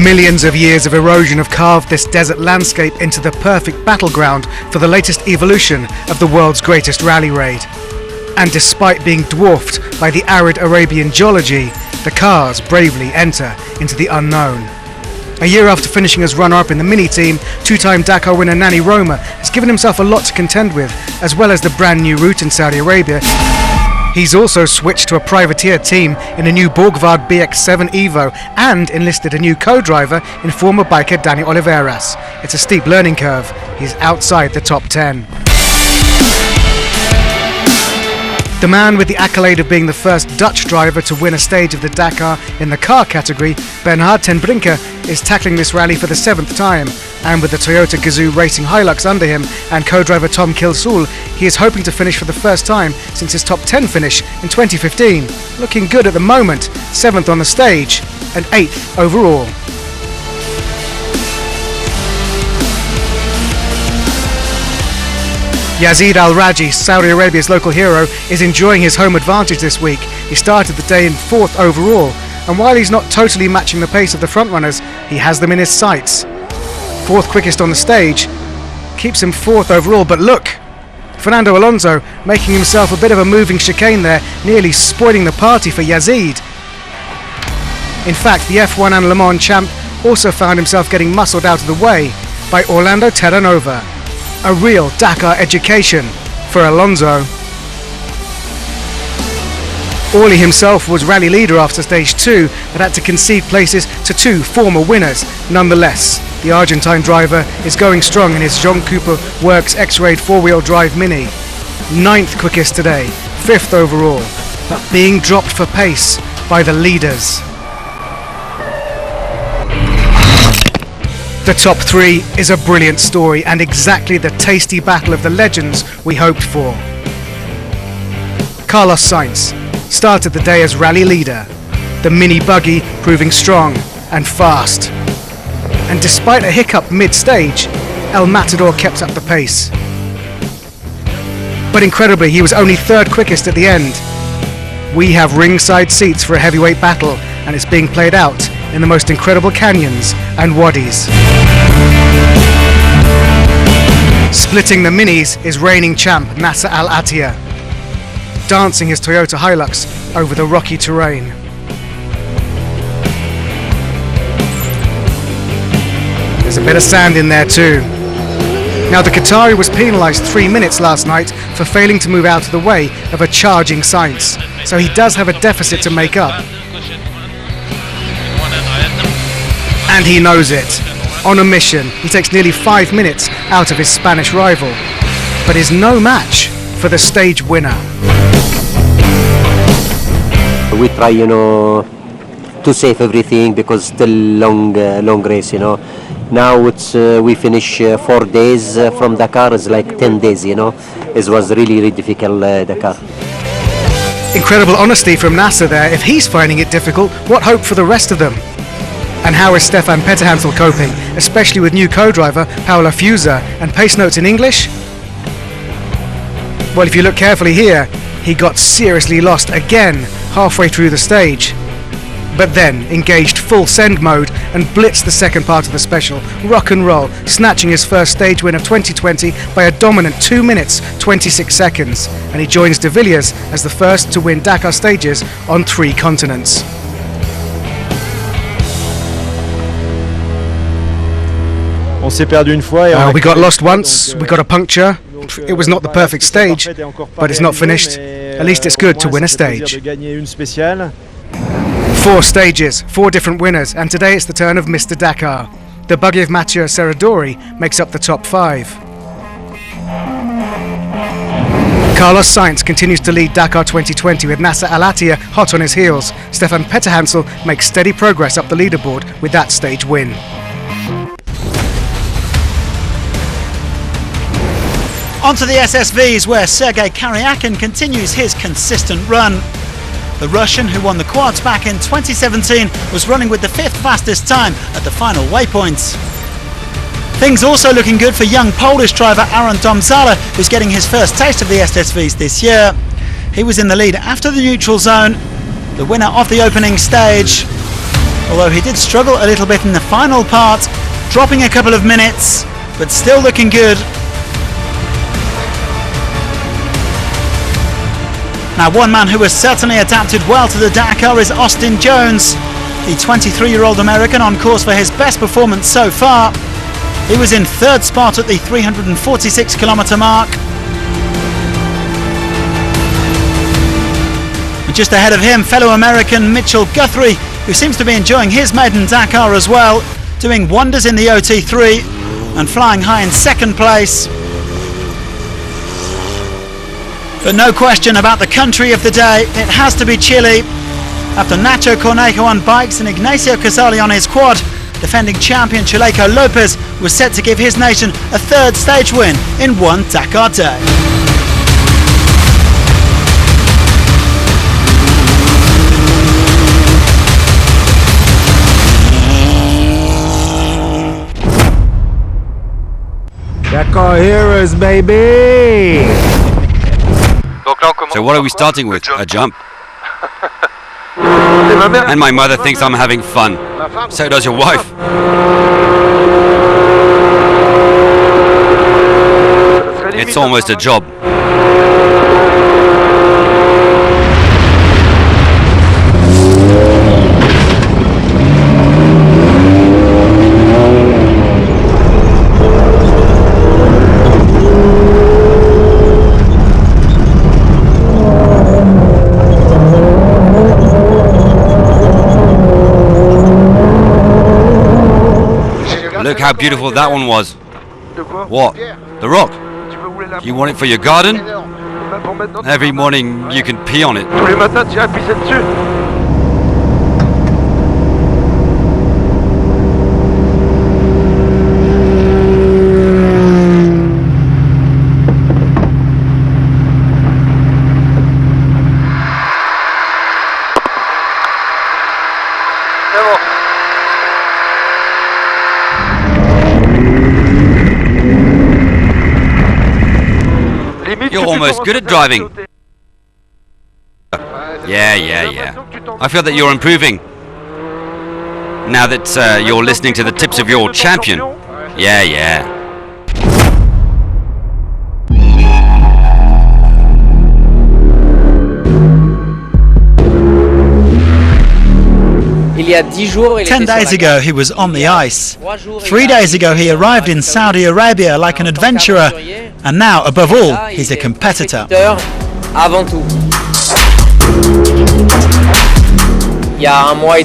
Millions of years of erosion have carved this desert landscape into the perfect battleground for the latest evolution of the world's greatest rally raid. And despite being dwarfed by the arid Arabian geology, the cars bravely enter into the unknown. A year after finishing as runner-up in the mini-team, two-time Dakar winner Nani Roma has given himself a lot to contend with, as well as the brand new route in Saudi Arabia. He's also switched to a privateer team in a new Borgward BX7 Evo and enlisted a new co-driver in former biker Dani Oliveras. It's a steep learning curve. He's outside the top 10. The man with the accolade of being the first Dutch driver to win a stage of the Dakar in the car category, Bernhard ten Brinker, is tackling this rally for the 7th time. And with the Toyota Gazoo Racing Hilux under him and co-driver Tom Kilsool, he is hoping to finish for the first time since his top 10 finish in 2015. Looking good at the moment, 7th on the stage and 8th overall. Yazid Al-Raji, Saudi Arabia's local hero, is enjoying his home advantage this week. He started the day in 4th overall, and while he's not totally matching the pace of the frontrunners, he has them in his sights. 4th quickest on the stage, keeps him 4th overall, but look! Fernando Alonso making himself a bit of a moving chicane there, nearly spoiling the party for Yazid. In fact, the F1 and Le Mans champ also found himself getting muscled out of the way by Orlando Terranova. A real Dakar education for Alonso. Orly himself was rally leader after stage 2, but had to concede places to 2 former winners. Nonetheless, the Argentine driver is going strong in his John Cooper Works X-Raid 4-wheel drive Mini. 9th quickest today, 5th overall, but being dropped for pace by the leaders. The top 3 is a brilliant story and exactly the tasty battle of the legends we hoped for. Carlos Sainz started the day as rally leader, the mini buggy proving strong and fast. And despite a hiccup mid-stage, El Matador kept up the pace. But incredibly, he was only 3rd quickest at the end. We have ringside seats for a heavyweight battle, and it's being played out in the most incredible canyons and wadis. Splitting the minis is reigning champ Nasser Al-Attiyah, dancing his Toyota Hilux over the rocky terrain. There's a bit of sand in there too. Now the Qatari was penalised 3 minutes last night for failing to move out of the way of a charging Sainz, so he does have a deficit to make up. And he knows it. On a mission, he takes nearly 5 minutes out of his Spanish rival, but is no match for the stage winner. We try, to save everything because still long race, Now it's we finish 4 days from Dakar. It's like 10 days, It was really difficult, Dakar. Incredible honesty from Nasser there. If he's finding it difficult, what hope for the rest of them? And how is Stefan Petterhansel coping, especially with new co-driver Paolo Fusa and pace notes in English? Well, if you look carefully here, he got seriously lost again halfway through the stage. But then engaged full send mode and blitzed the second part of the special, rock and roll, snatching his first stage win of 2020 by a dominant 2 minutes 26 seconds. And he joins de Villiers as the first to win Dakar stages on 3 continents. We got lost once, we got a puncture. It was not the perfect stage, but it's not finished. At least it's good to win a stage. 4 stages, 4 different winners, and today it's the turn of Mr. Dakar. The buggy of Mathieu Serradori makes up the top 5. Carlos Sainz continues to lead Dakar 2020 with Nasser Al-Attiyah hot on his heels. Stefan Petterhansel makes steady progress up the leaderboard with that stage win. Onto the SSVs, where Sergei Karyakin continues his consistent run. The Russian, who won the quads back in 2017, was running with the 5th fastest time at the final waypoints. Things also looking good for young Polish driver Aaron Domzala, who's getting his first taste of the SSVs this year. He was in the lead after the neutral zone, the winner of the opening stage. although he did struggle a little bit in the final part, dropping a couple of minutes, but still looking good. Now, one man who has certainly adapted well to the Dakar is Austin Jones, the 23-year-old American on course for his best performance so far. He was in third spot at the 346-kilometre mark. And just ahead of him, fellow American Mitchell Guthrie, who seems to be enjoying his maiden Dakar as well, doing wonders in the OT3 and flying high in second place. But no question about the country of the day, it has to be Chile. After Nacho Cornejo on bikes and Ignacio Casali on his quad, defending champion Chaleco Lopez was set to give his nation a third stage win in one Dakar day. Dakar heroes, baby! So what are we starting with? A jump. And my mother thinks I'm having fun. So does your wife. It's almost a job. Look how beautiful that one was. What? The rock? You want it for your garden? Every morning you can pee on it. You're almost good at driving. Yeah. I feel that you're improving. Now that you're listening to the tips of your champion. Yeah. Ten days ago he was on the ice. 3 days ago he arrived in Saudi Arabia like an adventurer, and now above all he's a competitor.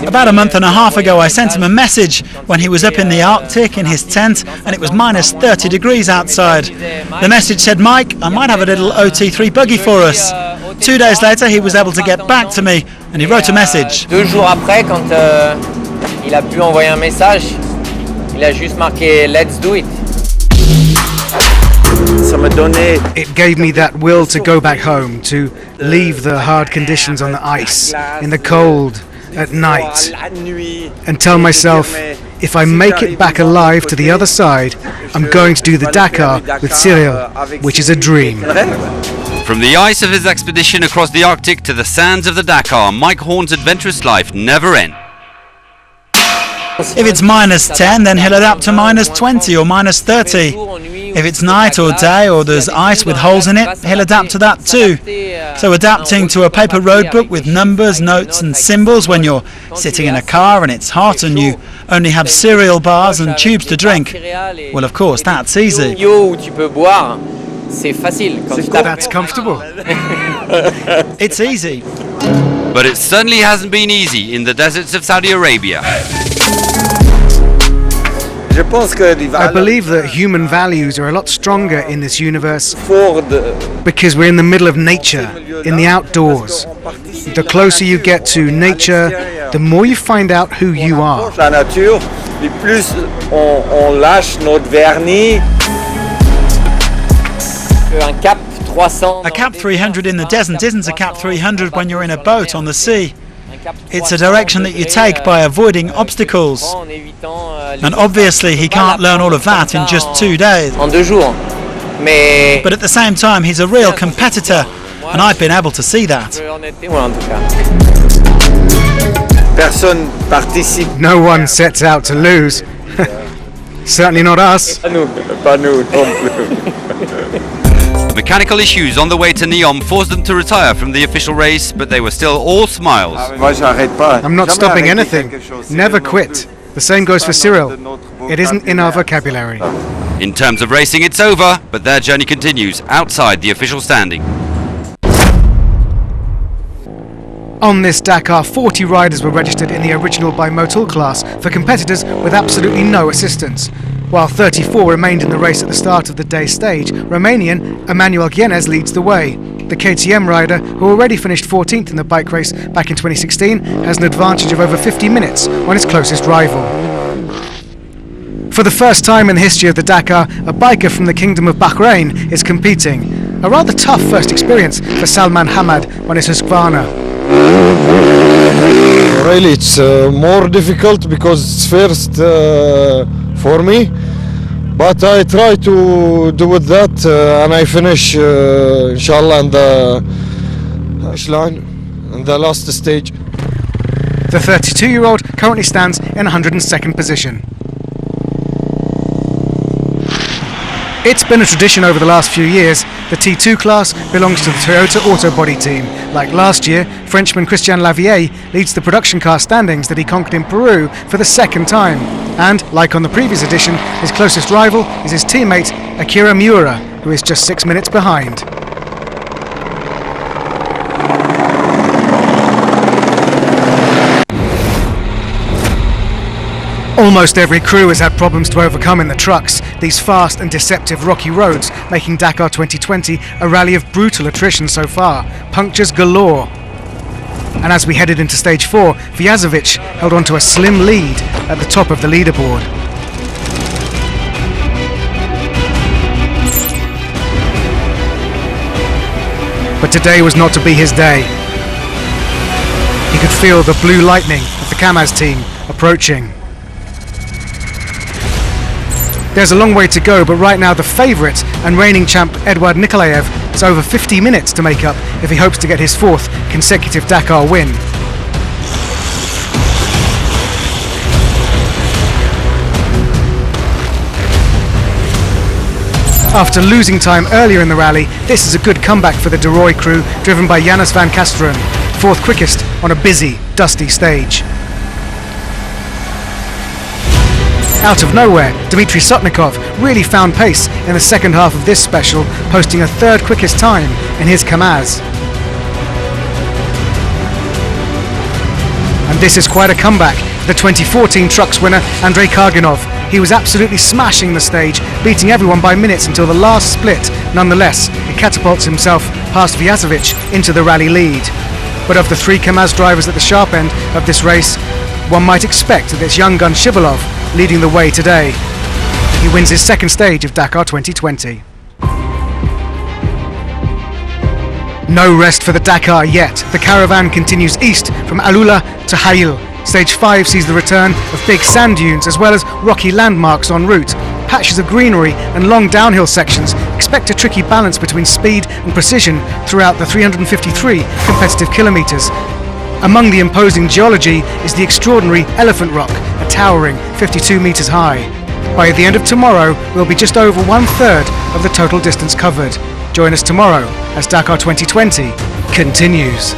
About a month and a half ago I sent him a message when he was up in the Arctic in his tent and it was minus 30 degrees outside. The message said, "Mike, I might have a little OT3 buggy for us." 2 days later he was able to get back to me and he wrote a message. 2 jours après, quand il a pu envoyer un message, il a juste marqué "Let's do it". It gave me that will to go back home, to leave the hard conditions on the ice, in the cold, at night, and tell myself, if I make it back alive to the other side, I'm going to do the Dakar with Cyril, which is a dream. From the ice of his expedition across the Arctic to the sands of the Dakar, Mike Horn's adventurous life never ends. If it's minus 10, then he'll adapt to minus 20 or minus 30. If it's night or day or there's ice with holes in it, he'll adapt to that too. So adapting to a paper roadbook with numbers, notes and symbols when you're sitting in a car and it's hot and you only have cereal bars and tubes to drink, well, of course, that's easy. That's comfortable. It's easy. But it certainly hasn't been easy in the deserts of Saudi Arabia. I believe that human values are a lot stronger in this universe because we're in the middle of nature, in the outdoors. The closer you get to nature, the more you find out who you are. A Cap 300 in the desert isn't a Cap 300 when you're in a boat on the sea. It's a direction that you take by avoiding obstacles. And obviously he can't learn all of that in just 2 days. But at the same time he's a real competitor, and I've been able to see that. personne participe. No one sets out to lose. Certainly not us. Pas nous non plus. Mechanical issues on the way to Neom forced them to retire from the official race, but they were still all smiles. Moi, j'arrête pas. I'm not Jamais stopping arrêter anything. quelque chose. Never quit. The same goes for Cyril. It isn't in our vocabulary. In terms of racing, it's over, but their journey continues outside the official standing. On this Dakar, 40 riders were registered in the original bimodal class for competitors with absolutely no assistance. While 34 remained in the race at the start of the day stage, Romanian Emmanuel Guienez leads the way. The KTM rider, who already finished 14th in the bike race back in 2016, has an advantage of over 50 minutes on his closest rival. For the first time in the history of the Dakar, a biker from the Kingdom of Bahrain is competing. A rather tough first experience for Salman Hamad on his Husqvarna. Really, it's more difficult because it's first for me, but I try to do with that and I finish inshallah in the finish line in the last stage. The 32-year-old currently stands in 102nd position. It's been a tradition over the last few years. The T2 class belongs to the Toyota Auto Body team. Like last year, Frenchman Christian Lavier leads the production car standings that he conquered in Peru for the second time. And, like on the previous edition, his closest rival is his teammate Akira Miura, who is just 6 minutes behind. Almost every crew has had problems to overcome in the trucks, these fast and deceptive rocky roads, making Dakar 2020 a rally of brutal attrition so far, punctures galore. And as we headed into stage 4, Vyazovic held on to a slim lead at the top of the leaderboard. But today was not to be his day. He could feel the blue lightning of the Kamaz team approaching. There's a long way to go, but right now the favourite and reigning champ Eduard Nikolaev has over 50 minutes to make up if he hopes to get his 4th consecutive Dakar win. After losing time earlier in the rally, this is a good comeback for the De Roy crew, driven by Janus van Kasteren, 4th quickest on a busy, dusty stage. Out of nowhere, Dmitry Sotnikov really found pace in the second half of this special, posting a 3rd quickest time in his Kamaz. And this is quite a comeback for the 2014 Trucks winner Andrei Karginov. He was absolutely smashing the stage, beating everyone by minutes until the last split. Nonetheless, he catapults himself past Vyazovic into the rally lead. But of the 3 Kamaz drivers at the sharp end of this race, one might expect that it's young gun Shivalov leading the way today. He wins his 2nd stage of Dakar 2020. No rest for the Dakar yet. The caravan continues east from Alula to Hail. Stage 5 sees the return of big sand dunes as well as rocky landmarks en route. Patches of greenery and long downhill sections expect a tricky balance between speed and precision throughout the 353 competitive kilometres. Among the imposing geology is the extraordinary Elephant Rock, a towering 52 metres high. By the end of tomorrow, we'll be just over 1/3 of the total distance covered. Join us tomorrow as Dakar 2020 continues.